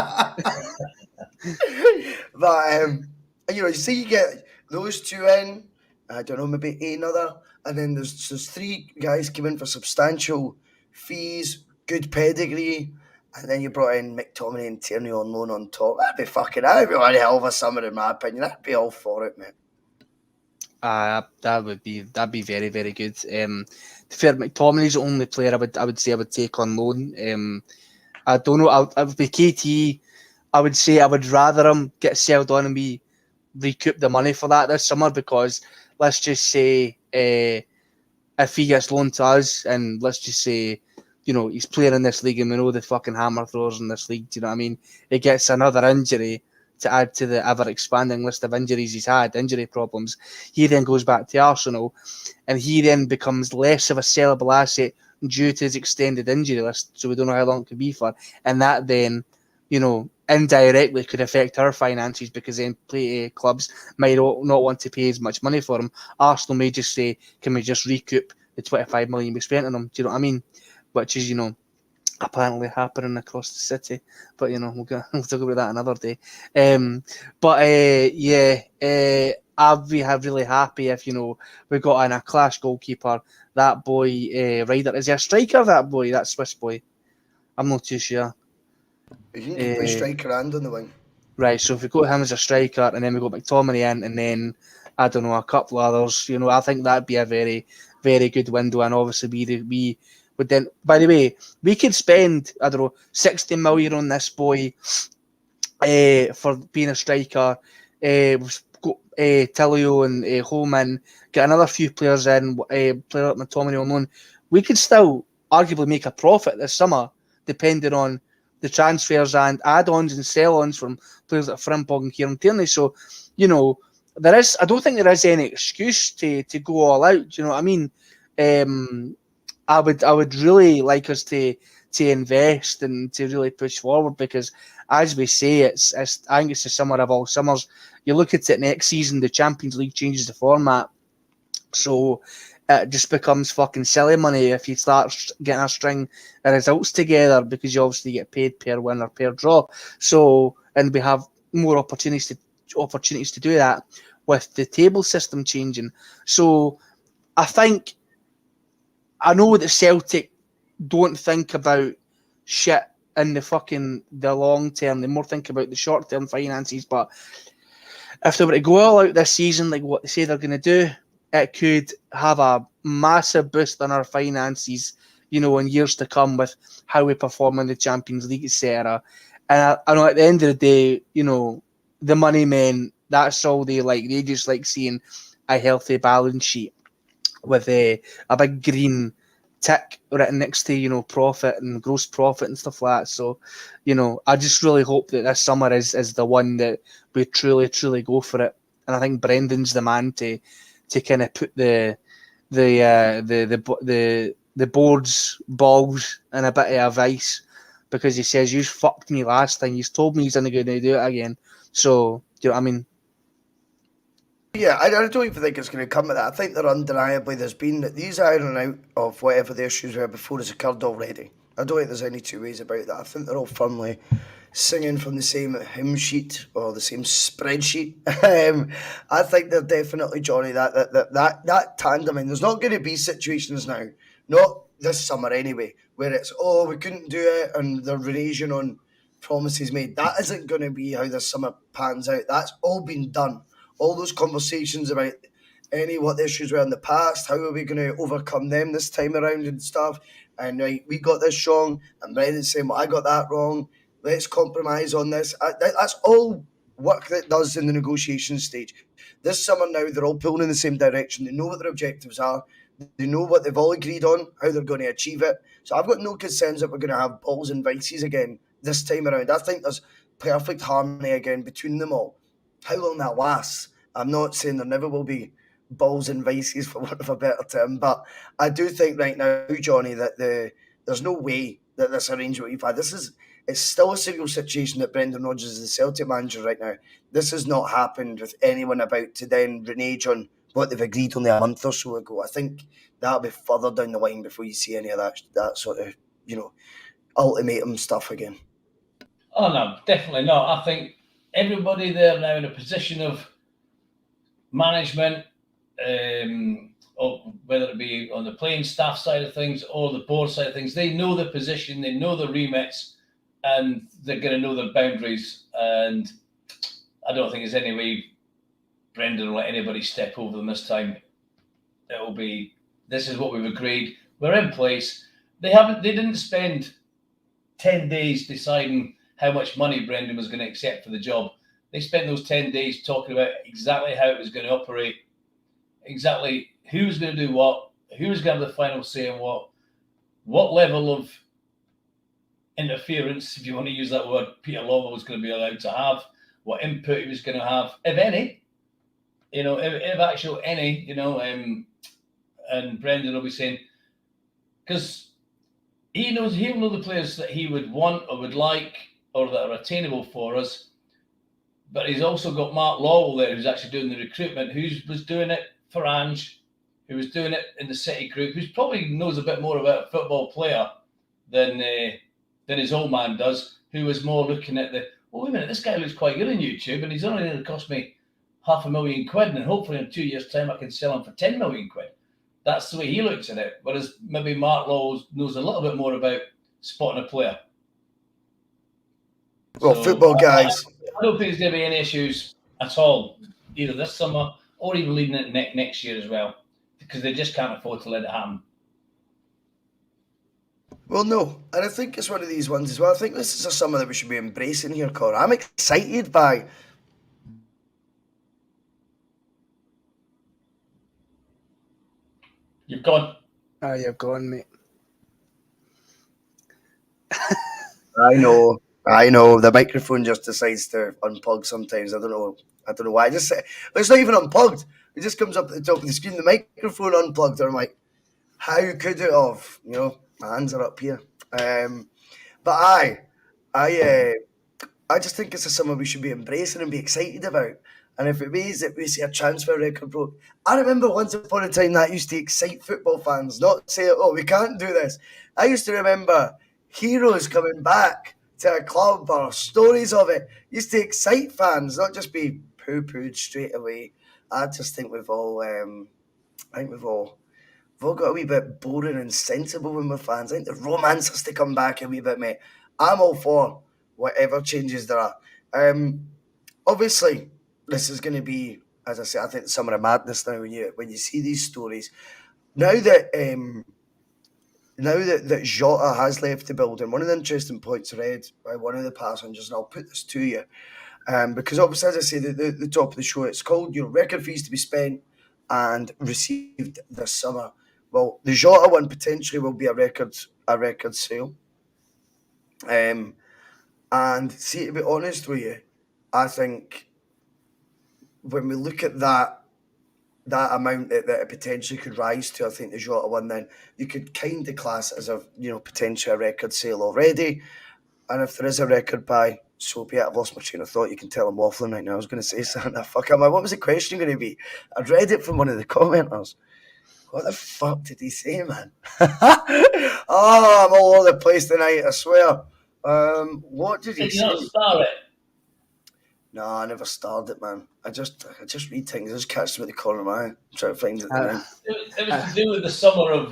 But you see, you get those two in. I don't know, maybe another, and then there's three guys come in for substantial fees, good pedigree, and then you brought in McTominay and Tierney on loan on top. That'd be one hell of a summer, in my opinion. I'd be all for it, mate. That'd be very, very good. To be fair, McTominay's the only player I would say I would take on loan. I don't know. I would be KT. I would say I would rather him get sold on and we recoup the money for that this summer, because let's just say if he gets loaned to us and let's just say he's playing in this league and we know the fucking hammer throwers in this league. Do you know what I mean? He gets another injury to add to the ever-expanding list of injuries he's had, injury problems. He then goes back to Arsenal, and he then becomes less of a sellable asset due to his extended injury list, so we don't know how long it could be for. And that then, indirectly could affect our finances, because then clubs might not want to pay as much money for him. Arsenal may just say, can we just recoup the 25 million we spent on him? Do you know what I mean? Which is, apparently happening across the city, but we'll talk about that another day. I'd be really happy if we got in a class goalkeeper. That boy Ryder, is he a striker? That Swiss boy, I'm not too sure. You can play striker and on the wing. Right, so if we got him as a striker and then we got McTominay in, and then I don't know, a couple of others, I think that'd be a very, very good window. And obviously we would then, by the way, we could spend, 60 million on this boy for being a striker. We've got Tillio and Holman, get another few players in, player like McTominay on loan. We could still arguably make a profit this summer, depending on the transfers and add-ons and sell-ons from players like Frimpong and Kieran Tierney. So, I don't think there is any excuse to go all out. Do you know what I mean? I would really like us to invest and to really push forward, because as we say, I think it's the summer of all summers. You look at it next season, the Champions League changes the format, so it just becomes fucking silly money if you start getting a string of results together, because you obviously get paid per win or per draw. So, and we have more opportunities to do that with the table system changing. So I think, I know that Celtic don't think about shit in the long term. They more think about the short term finances. But if they were to go all out this season, like what they say they're going to do, it could have a massive boost on our finances, in years to come, with how we perform in the Champions League, etc. And I know at the end of the day, the money men, that's all they like. They just like seeing a healthy balance sheet with a big green tick written next to profit and gross profit and stuff like that. So I just really hope that this summer is the one that we truly go for it. And I think Brendan's the man to kind of put the board's balls in a bit of a vice, because he says, you fucked me last time, he's told me he's not going to do it again. So do you know what I mean? Yeah, I don't even think it's going to come to that. I think that undeniably there's been these ironing out of whatever the issues were before has occurred already. I don't think there's any two ways about that. I think they're all firmly singing from the same hymn sheet or the same spreadsheet. I think they're definitely, Johnny, that tandem. And there's not going to be situations now, not this summer anyway, where it's, oh, we couldn't do it, and they're reneging on promises made. That isn't going to be how this summer pans out. That's all been done. All those conversations about what the issues were in the past, how are we going to overcome them this time around and stuff. And we got this wrong, and Brendan's saying, well, I got that wrong. Let's compromise on this. That's all work that does in the negotiation stage. This summer now, they're all pulling in the same direction. They know what their objectives are. They know what they've all agreed on, how they're going to achieve it. So I've got no concerns that we're going to have balls and vices again this time around. I think there's perfect harmony again between them all. How long that lasts, I'm not saying there never will be balls and vices, for want of a better term, but I do think right now, Johnny, that there's no way that this arrangement we've had, it's still a serial situation that Brendan Rodgers is the Celtic manager right now. This has not happened with anyone about to then renege on what they've agreed only a month or so ago. I think that'll be further down the line before you see any of that sort of, ultimatum stuff again. Oh, no, definitely not. I think everybody there now in a position of management, or whether it be on the playing staff side of things or the board side of things, they know the position, they know the remits, and they're going to know their boundaries. And I don't think there's any way Brendan will let anybody step over them this time. It'll be, this is what we've agreed. We're in place. They didn't spend 10 days deciding how much money Brendan was going to accept for the job. They spent those 10 days talking about exactly how it was going to operate, exactly who was going to do what, who was going to have the final say in what level of interference, if you want to use that word, Peter Lawwell was going to be allowed to have, what input he was going to have, if any, if actual any, and Brendan will be saying, because he'll know the players that he would want or would like or that are attainable for us, but he's also got Mark Lawwell there who's actually doing the recruitment, who was doing it for Ange, who was doing it in the City group, who probably knows a bit more about a football player than his old man does, who was more looking at wait a minute, this guy looks quite good on YouTube and he's only going to cost me £500,000 and hopefully in 2 years' time I can sell him for £10 million. That's the way he looks at it. Whereas maybe Mark Lawwell knows a little bit more about spotting a player. Well, so, football guys. I don't think there's going to be any issues at all, either this summer or even leading it next year as well, because they just can't afford to let it happen. Well, no, and I think it's one of these ones as well. I think this is a summer that we should be embracing here, Cora. I'm excited by. You've gone. Oh, you've gone, mate. I know. The microphone just decides to unplug sometimes. I don't know why. It's not even unplugged. It just comes up at the top of the screen. The microphone unplugged. And I'm like, how could it have? My hands are up here. But I just think it's a summer we should be embracing and be excited about. And if it means that we see a transfer record broke, I remember once upon a time that used to excite football fans, not say, oh, we can't do this. I used to remember heroes coming back to a club or stories of it. Used to excite fans, not just be poo-pooed straight away. I just think we've all got a wee bit boring and sensible when we're fans. I think the romance has to come back a wee bit, mate. I'm all for whatever changes there are. Obviously, this is going to be, as I say, I think the summer of madness now when you see these stories. Now that Jota has left the building, one of the interesting points read by one of the passengers, and I'll put this to you, because obviously, as I say, the top of the show, it's called record fees to be spent and received this summer. Well, the Jota one potentially will be a record sale. And see, to be honest with you, I think when we look at that amount that it potentially could rise to, I think the Jota one, then you could kind of class it as a potentially a record sale already. And if there is a record buy, so be it. I've lost my train of thought. You can tell I'm waffling right now. I was going to say something. Fuck am I? What was the question going to be? I'd read it from one of the commenters. What the fuck did he say, man? I'm all over the place tonight, I swear. What did he say? Did you not star it? No, I never starred it, man. I just read things. I just catch them at the corner of my eye. I'm trying to find it now. It was to do with the summer of,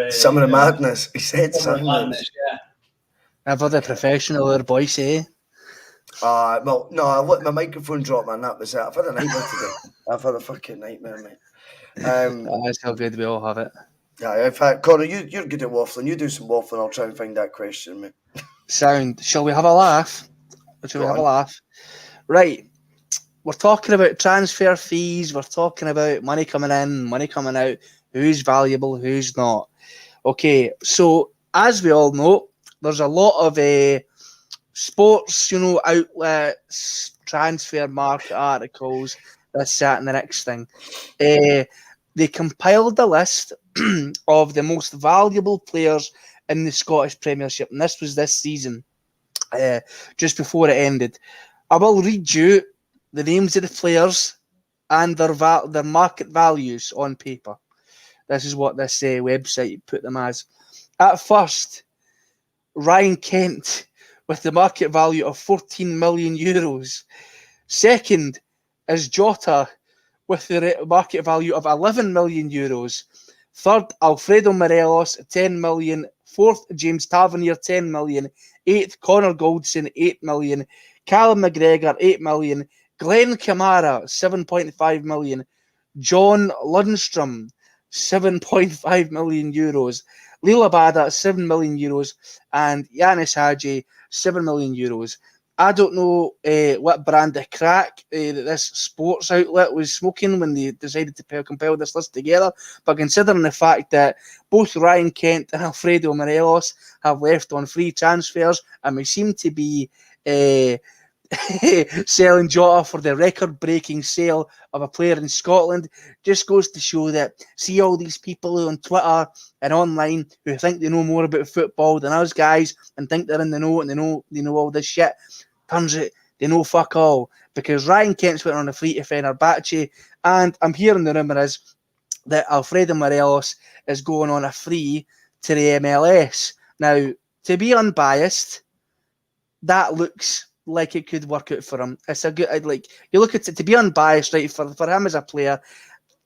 Summer of Madness. He said Summer of something. Madness, yeah. Ever the professional or boys, eh? Well, no, I let my microphone drop, man. That was it. I've had a nightmare today. I've had a fucking nightmare, mate. That's how good we all have it. Yeah, in fact, Connor, you're good at waffling. You do some waffling. I'll try and find that question, mate. Sound. Shall we have a laugh? Right. We're talking about transfer fees. We're talking about money coming in, money coming out. Who's valuable, who's not. Okay, so as we all know, there's a lot of sports, outlets, transfer market articles, this, that, and the next thing. They compiled a list of the most valuable players in the Scottish Premiership, and this was this season, just before it ended. I will read you the names of the players and their market values on paper. This is what this website put them as. At first, Ryan Kent with the market value of 14 million euros. Second is Jota with the market value of 11 million euros. Third, Alfredo Morelos, 10 million. Fourth, James Tavernier, 10 million. Eighth, Connor Goldson, 8 million. Callum McGregor, 8 million. Glenn Kamara, 7.5 million. John Lundstrom, 7.5 million euros. Lila Bada, 7 million euros. And Yanis Hadji, 7 million euros. I don't know what brand of crack that this sports outlet was smoking when they decided to compile this list together, but considering the fact that both Ryan Kent and Alfredo Morelos have left on free transfers, and we seem to be selling Jota for the record-breaking sale of a player in Scotland, just goes to show that, see all these people on Twitter and online who think they know more about football than us guys and think they're in the know and they know all this shit. Turns out they know fuck all, because Ryan Kent's went on a free to Fenerbahce, and I'm hearing the rumour is that Alfredo Morelos is going on a free to the MLS. Now, to be unbiased, that looks like it could work out for him. It's a good, you look at it, to be unbiased, right, for him as a player,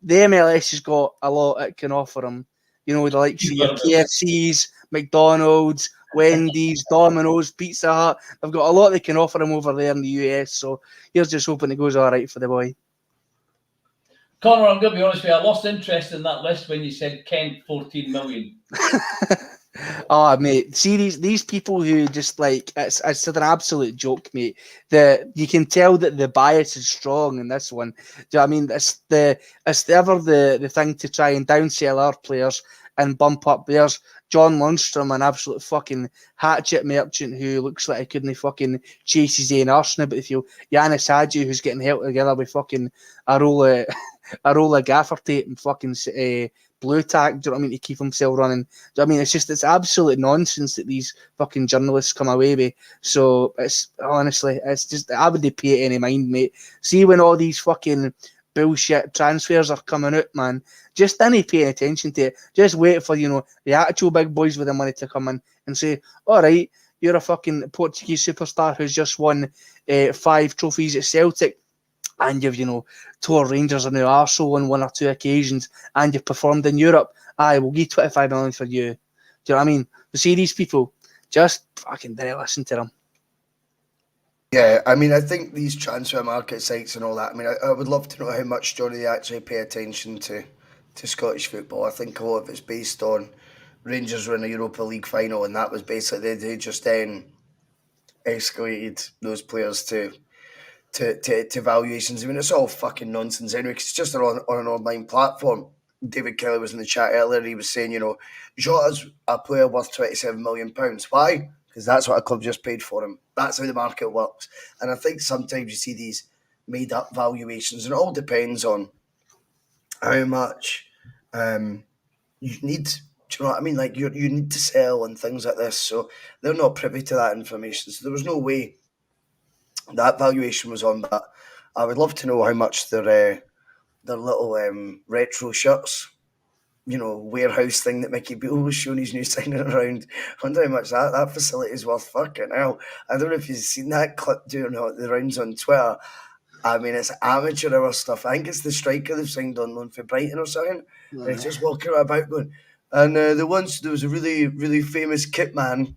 the MLS has got a lot it can offer him. You know, the likes of your KFCs, McDonald's, Wendy's, Domino's, Pizza Hut. They've got a lot they can offer him over there in the US. So here's just hoping it goes all right for the boy. Connor, I'm going to be honest with you. I lost interest in that list when you said Kent 14 million. Oh, mate, see these people who just it's an absolute joke, mate. You can tell that the bias is strong in this one. Do you know what I mean? It's ever the thing to try and downsell our players and bump up theirs. John Lundstrom, an absolute fucking hatchet merchant who looks like he couldn't fucking chase his own Arsenal, but if you Yanis Hadji, who's getting held together with fucking a roll of gaffer tape and fucking blue tack, do you know what I mean, to keep himself running. Do you know what I mean? It's absolute nonsense that these fucking journalists come away with. So it's honestly, it's just, I wouldn't pay it any mind, mate. See when all these fucking bullshit transfers are coming out, man, just ain't paying attention to it. Just wait for, the actual big boys with the money to come in and say, all right, you're a fucking Portuguese superstar who's just won 5 trophies at Celtic, and you've, tore Rangers on the arsehole on 1 or 2 occasions, and you've performed in Europe. Aye, we'll give 25 million for you. Do you know what I mean? You see these people, just fucking didn't listen to them. Yeah, I mean, I think these transfer market sites and all that, I mean, I would love to know how much, Johnny, they actually pay attention to Scottish football. I think a lot of it's based on Rangers were in a Europa League final, and that was basically, they just then escalated those players to valuations. I mean, it's all fucking nonsense anyway, because it's just on an online platform. David Kelly was in the chat earlier. He was saying, Jota's a player worth £27 million. Why? Because that's what a club just paid for him. That's how the market works. And I think sometimes you see these made up valuations, and it all depends on how much you need. Do you know what I mean? Like you need to sell and things like this. So they're not privy to that information. So there was no way that valuation was on, but I would love to know how much their little retro shirts, warehouse thing that Mickey Beale was showing his new signing around. I wonder how much that facility is worth. Fucking hell. I don't know if you've seen that clip doing the rounds on Twitter. I mean, it's amateur hour stuff. I think it's the striker they've signed on loan for Brighton or something. And he's just walking about going, And there was a really, really famous kit man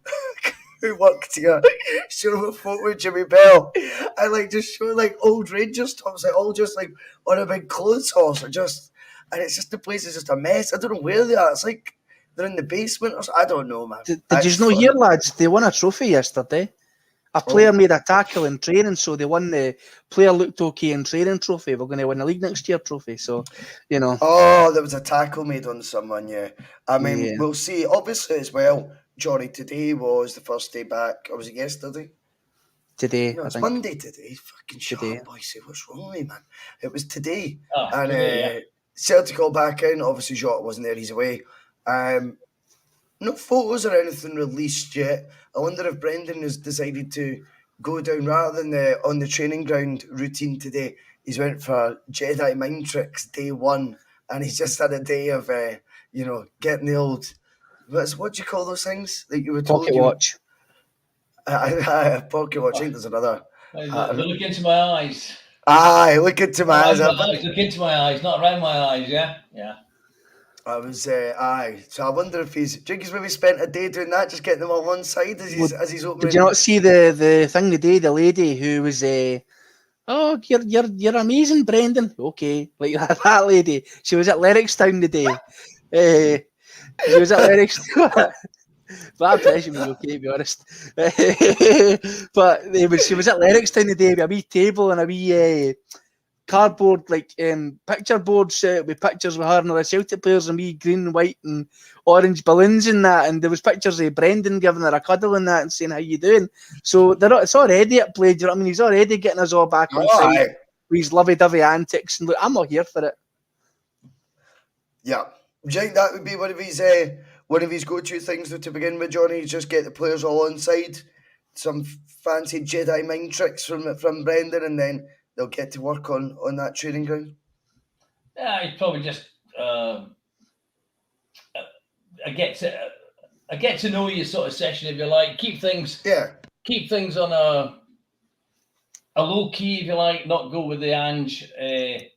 who worked here. Showed him a photo of Jimmy Bell. I like just show like old Rangers tops, like all just like on a big clothes horse, and it's just the place is just a mess. I don't know where they are. It's like they're in the basement or something. I don't know, man. Did you know here, lads? They won a trophy yesterday. A player made a tackle in training, so they won the player looked okay in training trophy. We're going to win the league next year trophy, so you know. Oh, there was a tackle made on someone. Yeah, I mean, Yeah. we'll see. Obviously, as well, Johnny. Today was the first day back. Or was it yesterday? Today, No, I it's think. Monday today. Fucking shut Today. up, boys. What's wrong with me, man? It was today. And And Celtic all back in. Obviously, Jota wasn't there. He's away. No photos or anything released yet. I wonder if Brendan has decided to go down rather than on the training ground routine today. He's went for Jedi mind tricks day one, and he's just had a day of getting the old. What do you call those things that you were told? Pocket watch. Pocket watch. I think there's another. Look into my eyes. Aye, look into my eyes. Look into my eyes, not around my eyes. Yeah. I was aye. So I wonder if do you think he's maybe spent a day doing that, just getting them on one side as he's opening. Did you not see the thing today? The lady who was oh, you're amazing, Brendan. Okay, like that lady. She was at Lennoxtown today. She was at Lennoxtown. That impression was okay, to be honest. But she was at Lennoxtown today with a wee table and a wee cardboard, like picture boards with pictures with her and other Celtic players and wee green, white and orange balloons in that, and there was pictures of Brendan giving her a cuddle in that and saying, how you doing? So it's already at play, do you know what I mean? He's already getting us all back on side with his lovey-dovey antics, and look, I'm not here for it. Yeah. Do you think that would be one of his go-to things though, to begin with, Johnny? Just get the players all on side, some fancy Jedi mind tricks from Brendan, and then they'll get to work on that training ground? Yeah, he'd probably just I get to know you sort of session, if you like. Keep things on a low key, if you like. Not go with the Ange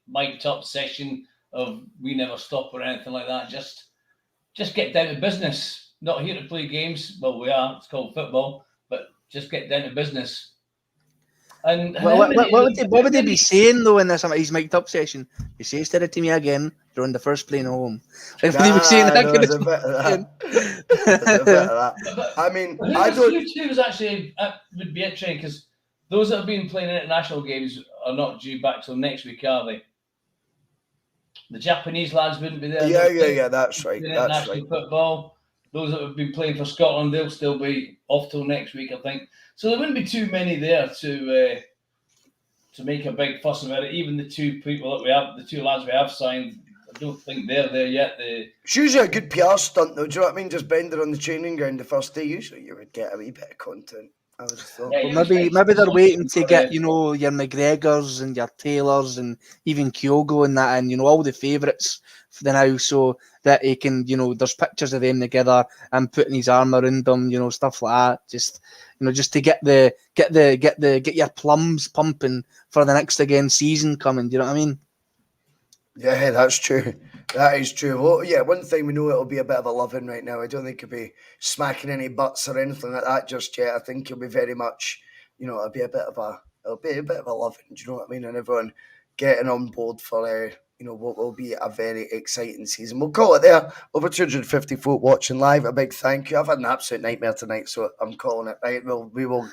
mic'd up session of we never stop or anything like that. Just get down to business. Not here to play games. Well, we are. It's called football, but just get down to business. And what would they be saying though in this his mic'd up session? You say instead to me again, you're on the first plane home. Like, would they be saying that? There's a bit of that. I mean, I don't. Who's actually would be interesting, because those that have been playing international games are not due back till next week, are they? The Japanese lads wouldn't be there. Yeah. That's right. That's right. Football. Those that have been playing for Scotland, they'll still be off till next week, I think. So there wouldn't be too many there to make a big fuss about it. Even the two people that we have, the two lads we have signed, I don't think they're there yet. It's usually a good PR stunt, though. Do you know what I mean? Just Brendan on the training ground the first day. Usually, you would get a wee bit of content. I would have thought. Yeah, well, maybe they're waiting to get your McGregors and your Taylors and even Kyogo and that, and all the favourites for the now, so that he can there's pictures of them together and putting his arm around them, stuff like that. Just to get your plums pumping for the next season coming. Do you know what I mean? Yeah, that's true. That is true. Well, yeah, one thing we know, it'll be a bit of a loving right now. I don't think he'll be smacking any butts or anything like that just yet. I think he'll be very much, it'll be a bit of a loving. Do you know what I mean? And everyone getting on board for what will be a very exciting season. We'll call it there. Over 250 folk watching live. A big thank you. I've had an absolute nightmare tonight, so I'm calling it right. We will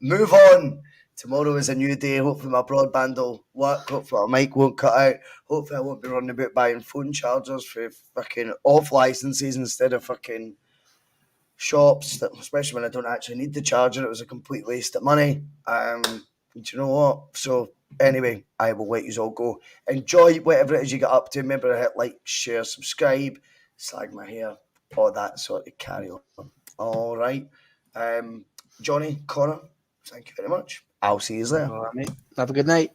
move on. Tomorrow is a new day. Hopefully my broadband will work. Hopefully our mic won't cut out. Hopefully I won't be running about buying phone chargers for fucking off licenses instead of fucking shops, especially when I don't actually need the charger. It was a complete waste of money. Do you know what? So anyway, I will let you all go. Enjoy whatever it is you get up to. Remember to hit like, share, subscribe, slag my hair, all that sort of carry on. All right. Johnny, Connor, thank you very much. I'll see you there. All right, mate. Have a good night.